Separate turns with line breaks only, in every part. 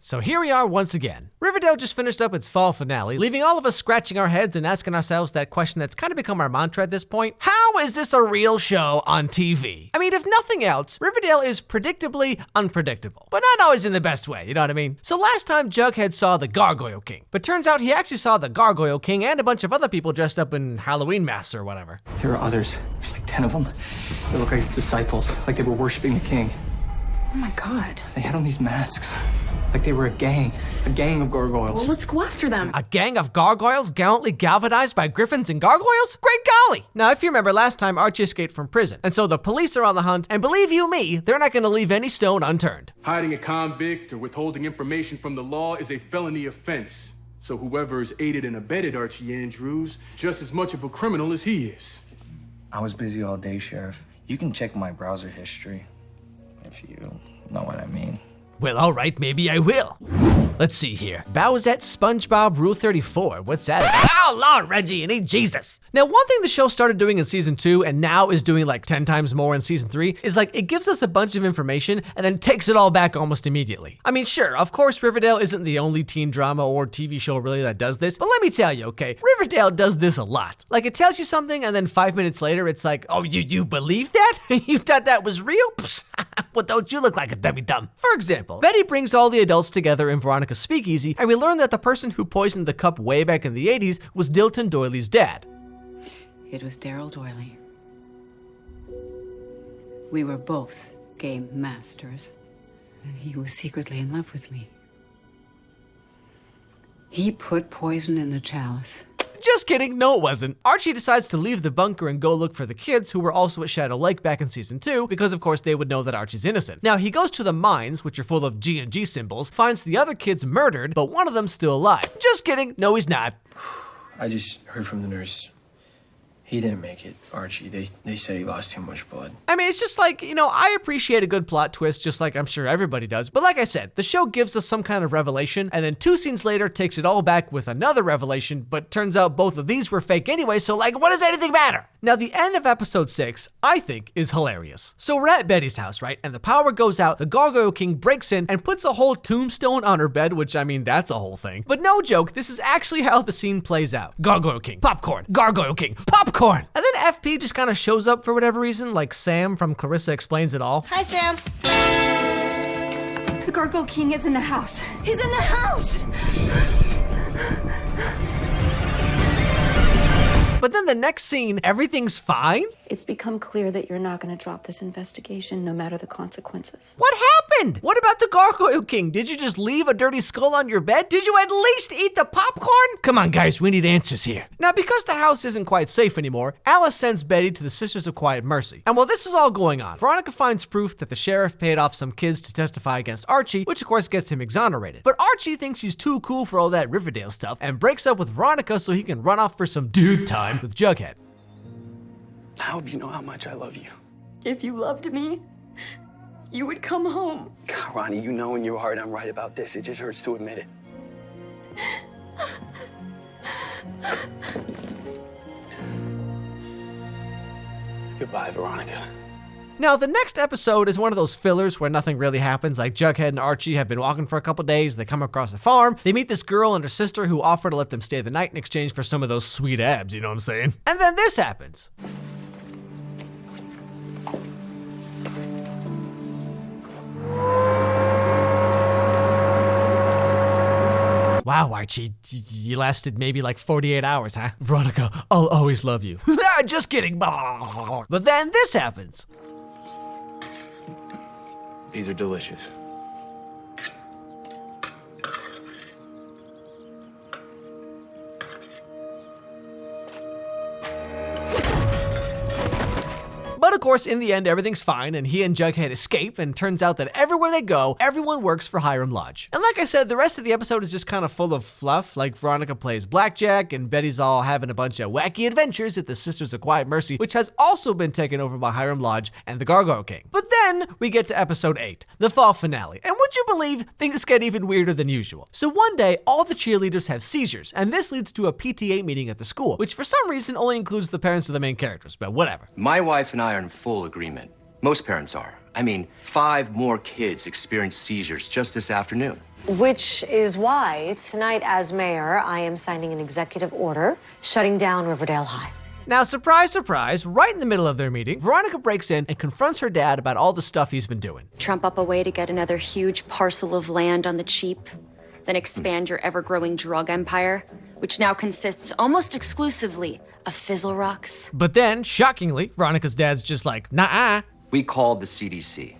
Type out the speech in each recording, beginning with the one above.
So here we are once again. Riverdale just finished up its fall finale, leaving all of us scratching our heads and asking ourselves that question that's kind of become our mantra at this point. How is this a real show on TV? I mean, if nothing else, Riverdale is predictably unpredictable, but not always in the best way, you know what I mean? So last time Jughead saw the Gargoyle King, but turns out he actually saw the Gargoyle King and a bunch of other people dressed up in Halloween masks or whatever.
There are others. There's like 10 of them. They look like his disciples, like they were worshiping the king.
Oh my God.
They had on these masks, like they were a gang of gargoyles.
Well, let's go after them.
A gang of gargoyles gallantly galvanized by griffins and gargoyles? Great golly! Now, if you remember last time, Archie escaped from prison, and so the police are on the hunt, and believe you me, they're not gonna leave any stone unturned.
Hiding a convict or withholding information from the law is a felony offense. So whoever has aided and abetted Archie Andrews is just as much of a criminal as he is.
I was busy all day, Sheriff. You can check my browser history, if you know what I mean.
Well, alright, maybe I will. Let's see here. Bowsette SpongeBob Rule 34. What's that? Oh, Lord, Reggie, you need Jesus. Now, one thing the show started doing in season 2 and now is doing like 10 times more in season 3 is like it gives us a bunch of information and then takes it all back almost immediately. I mean, sure, of course, Riverdale isn't the only teen drama or TV show really that does this, but let me tell you, okay, Riverdale does this a lot. Like, it tells you something and then 5 minutes later, it's like, oh, you believe that? You thought that was real? Well, don't you look like a dummy-dumb? For example, Betty brings all the adults together in Veronica's speakeasy, and we learn that the person who poisoned the cup way back in the 80s was Dilton Doyley's dad.
It was Daryl Doyley. We were both game masters, and he was secretly in love with me. He put poison in the chalice.
Just kidding, no it wasn't. Archie decides to leave the bunker and go look for the kids who were also at Shadow Lake back in season 2, because of course they would know that Archie's innocent. Now he goes to the mines, which are full of G&G symbols, finds the other kids murdered, but one of them's still alive. Just kidding, no he's not.
I just heard from the nurse. He didn't make it, Archie. They said he lost too much blood.
I mean, it's just like, you know, I appreciate a good plot twist, just like I'm sure everybody does. But like I said, the show gives us some kind of revelation, and then 2 scenes later takes it all back with another revelation, but turns out both of these were fake anyway, so like, what does anything matter? Now, the end of episode 6, I think, is hilarious. So we're at Betty's house, right? And the power goes out, the Gargoyle King breaks in and puts a whole tombstone on her bed, which, I mean, that's a whole thing. But no joke, this is actually how the scene plays out. Gargoyle King, popcorn. Gargoyle King, popcorn. And then FP just kind of shows up for whatever reason, like Sam from Clarissa Explains It All.
Hi, Sam. The Gargoyle King is in the house. He's in the house!
But then the next scene, everything's fine?
It's become clear that you're not going to drop this investigation no matter the consequences.
What happened? What about the Gargoyle King? Did you just leave a dirty skull on your bed? Did you at least eat the popcorn? Come on, guys, we need answers here. Now, because the house isn't quite safe anymore, Alice sends Betty to the Sisters of Quiet Mercy. And while this is all going on, Veronica finds proof that the sheriff paid off some kids to testify against Archie, which of course gets him exonerated. But Archie thinks he's too cool for all that Riverdale stuff and breaks up with Veronica so he can run off for some dude time with Jughead.
I hope you know how much I love you.
If you loved me, you would come home.
God, Ronnie, you know in your heart I'm right about this. It just hurts to admit it. Goodbye, Veronica.
Now, the next episode is one of those fillers where nothing really happens, like Jughead and Archie have been walking for a couple days, they come across a farm, they meet this girl and her sister who offer to let them stay the night in exchange for some of those sweet abs, you know what I'm saying? And then this happens. Wow, Archie, you lasted maybe like 48 hours, huh? Veronica, I'll always love you. Just kidding. But then this happens.
These are delicious.
But of course, in the end, everything's fine, and he and Jughead escape, and turns out that everywhere they go, everyone works for Hiram Lodge. And like I said, the rest of the episode is just kind of full of fluff, like Veronica plays blackjack, and Betty's all having a bunch of wacky adventures at the Sisters of Quiet Mercy, which has also been taken over by Hiram Lodge and the Gargoyle King. But then we get to episode 8, the fall finale, and would you believe things get even weirder than usual? So one day, all the cheerleaders have seizures, and this leads to a PTA meeting at the school, which for some reason only includes the parents of the main characters, but whatever.
My wife and I are in full agreement. Most parents are. I mean, 5 more kids experienced seizures just this afternoon.
Which is why tonight, as mayor, I am signing an executive order shutting down Riverdale High.
Now, surprise, surprise, right in the middle of their meeting, Veronica breaks in and confronts her dad about all the stuff he's been doing.
Trump up a way to get another huge parcel of land on the cheap, then expand your ever-growing drug empire, which now consists almost exclusively of fizzle rocks.
But then, shockingly, Veronica's dad's just like, nah-uh.
We called the CDC.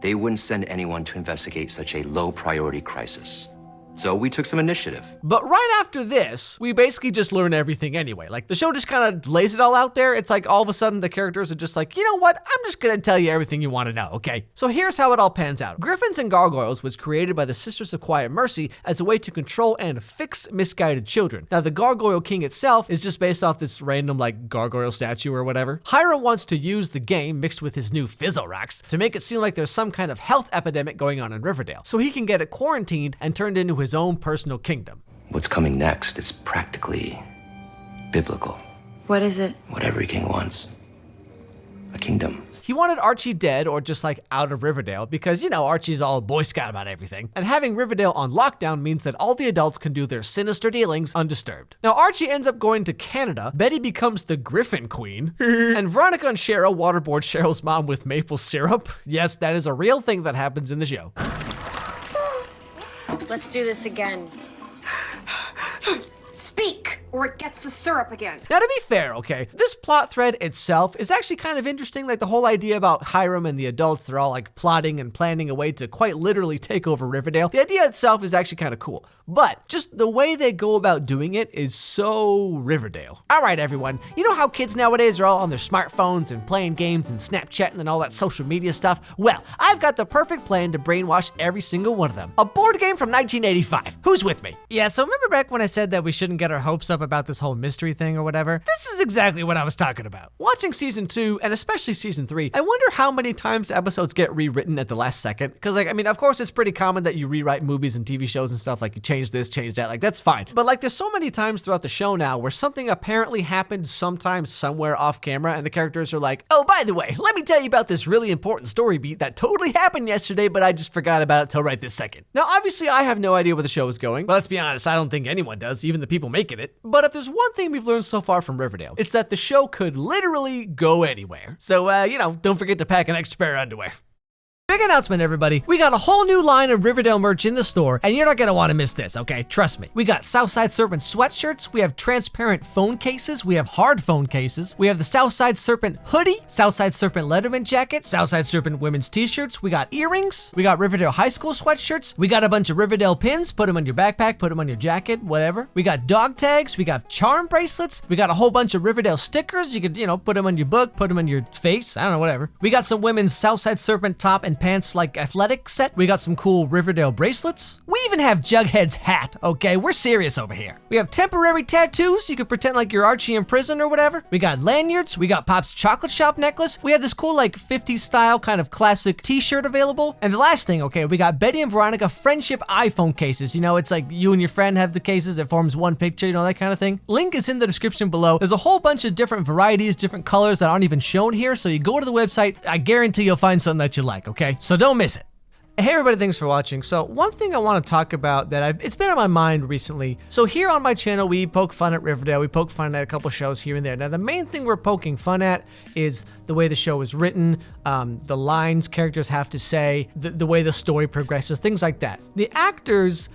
They wouldn't send anyone to investigate such a low-priority crisis. So we took some initiative.
But right after this, we basically just learn everything anyway. Like, the show just kind of lays it all out there. It's like all of a sudden the characters are just like, you know what? I'm just gonna tell you everything you want to know, okay? So here's how it all pans out. Griffins and Gargoyles was created by the Sisters of Quiet Mercy as a way to control and fix misguided children. Now, the Gargoyle King itself is just based off this random, like, gargoyle statue or whatever. Hiram wants to use the game mixed with his new fizzle rocks to make it seem like there's some kind of health epidemic going on in Riverdale, so he can get it quarantined and turned into his own personal kingdom.
What's coming next is practically biblical.
What is it?
What every king wants. A kingdom.
He wanted Archie dead or just like out of Riverdale because, you know, Archie's all Boy Scout about everything. And having Riverdale on lockdown means that all the adults can do their sinister dealings undisturbed. Now, Archie ends up going to Canada, Betty becomes the Griffin Queen, and Veronica and Cheryl waterboard Cheryl's mom with maple syrup. Yes, that is a real thing that happens in the show.
Let's do this again.
Speak, or it gets the syrup again.
Now, to be fair, okay, this plot thread itself is actually kind of interesting. Like the whole idea about Hiram and the adults, they're all like plotting and planning a way to quite literally take over Riverdale. The idea itself is actually kind of cool, but just the way they go about doing it is so Riverdale. All right, everyone, you know how kids nowadays are all on their smartphones and playing games and Snapchatting and all that social media stuff? Well, I've got the perfect plan to brainwash every single one of them. A board game from 1985. Who's with me? Yeah, so remember back when I said that we shouldn't get our hopes up about this whole mystery thing or whatever? This is exactly what I was talking about. Watching season 2, and especially season 3, I wonder how many times episodes get rewritten at the last second. Because, like, I mean, of course, it's pretty common that you rewrite movies and TV shows and stuff, like you change this, change that, like, that's fine. But, like, there's so many times throughout the show now where something apparently happened sometime somewhere off camera, and the characters are like, oh, by the way, let me tell you about this really important story beat that totally happened yesterday, but I just forgot about it till right this second. Now, obviously, I have no idea where the show is going. But let's be honest, I don't think anyone does, even the people making it. But if there's one thing we've learned so far from Riverdale, it's that the show could literally go anywhere. So, you know, don't forget to pack an extra pair of underwear. Big announcement, everybody. We got a whole new line of Riverdale merch in the store, and you're not gonna wanna miss this, okay? Trust me. We got Southside Serpent sweatshirts, we have transparent phone cases, we have hard phone cases, we have the Southside Serpent hoodie, Southside Serpent Letterman jacket, Southside Serpent women's t-shirts, we got earrings, we got Riverdale High School sweatshirts, we got a bunch of Riverdale pins, put them on your backpack, put them on your jacket, whatever. We got dog tags, we got charm bracelets, we got a whole bunch of Riverdale stickers, you could, you know, put them on your book, put them on your face, I don't know, whatever. We got some women's Southside Serpent top and pants like athletic set. We got some cool Riverdale bracelets. We even have Jughead's hat, okay? We're serious over here. We have temporary tattoos. You can pretend like you're Archie in prison or whatever. We got lanyards. We got Pop's chocolate shop necklace. We have this cool like 50s style kind of classic t-shirt available. And the last thing, okay, we got Betty and Veronica friendship iPhone cases. You know, it's like you and your friend have the cases. It forms one picture, you know, that kind of thing. Link is in the description below. There's a whole bunch of different varieties, different colors that aren't even shown here. So you go to the website. I guarantee you'll find something that you like, okay? So don't miss it. Hey everybody, thanks for watching. So one thing I want to talk about that it's been on my mind recently. So here on my channel, we poke fun at Riverdale. We poke fun at a couple shows here and there. Now the main thing we're poking fun at is the way the show is written, the lines characters have to say, the way the story progresses, things like that. The actors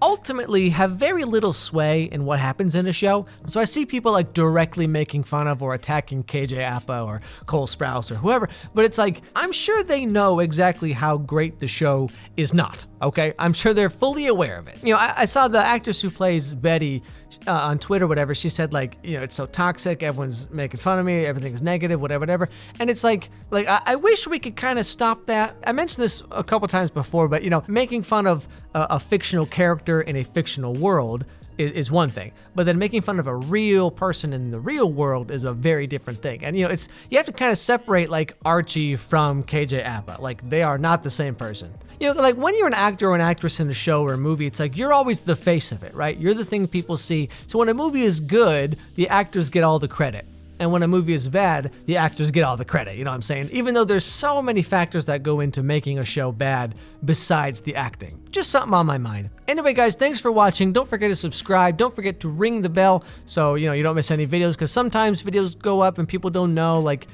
ultimately have very little sway in what happens in a show. So I see people like directly making fun of or attacking KJ Apa or Cole Sprouse or whoever, but it's like, I'm sure they know exactly how great the show is not, okay? I'm sure they're fully aware of it. You know, I saw the actress who plays Betty on Twitter, whatever, she said like, you know, it's so toxic, everyone's making fun of me, everything's negative, whatever. And it's like I wish we could kind of stop that. I mentioned this a couple times before, but you know, making fun of a fictional character in a fictional world is one thing, but then making fun of a real person in the real world is a very different thing. And you know, you have to kind of separate like Archie from KJ Apa. Like they are not the same person. You know, like when you're an actor or an actress in a show or a movie, it's like you're always the face of it, right? You're the thing people see. So when a movie is good, the actors get all the credit. And when a movie is bad, the actors get all the credit, you know what I'm saying? Even though there's so many factors that go into making a show bad besides the acting. Just something on my mind. Anyway, guys, thanks for watching. Don't forget to subscribe. Don't forget to ring the bell so, you don't miss any videos, because sometimes videos go up and people don't know, like,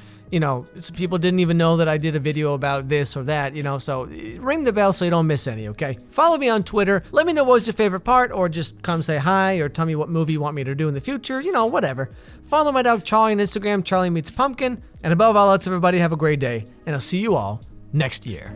people didn't even know that I did a video about this or that, so ring the bell so you don't miss any, okay? Follow me on Twitter. Let me know what was your favorite part, or just come say hi, or tell me what movie you want me to do in the future, whatever. Follow my dog Charlie on Instagram, Charlie Meets Pumpkin, and above all else, everybody have a great day, and I'll see you all next year.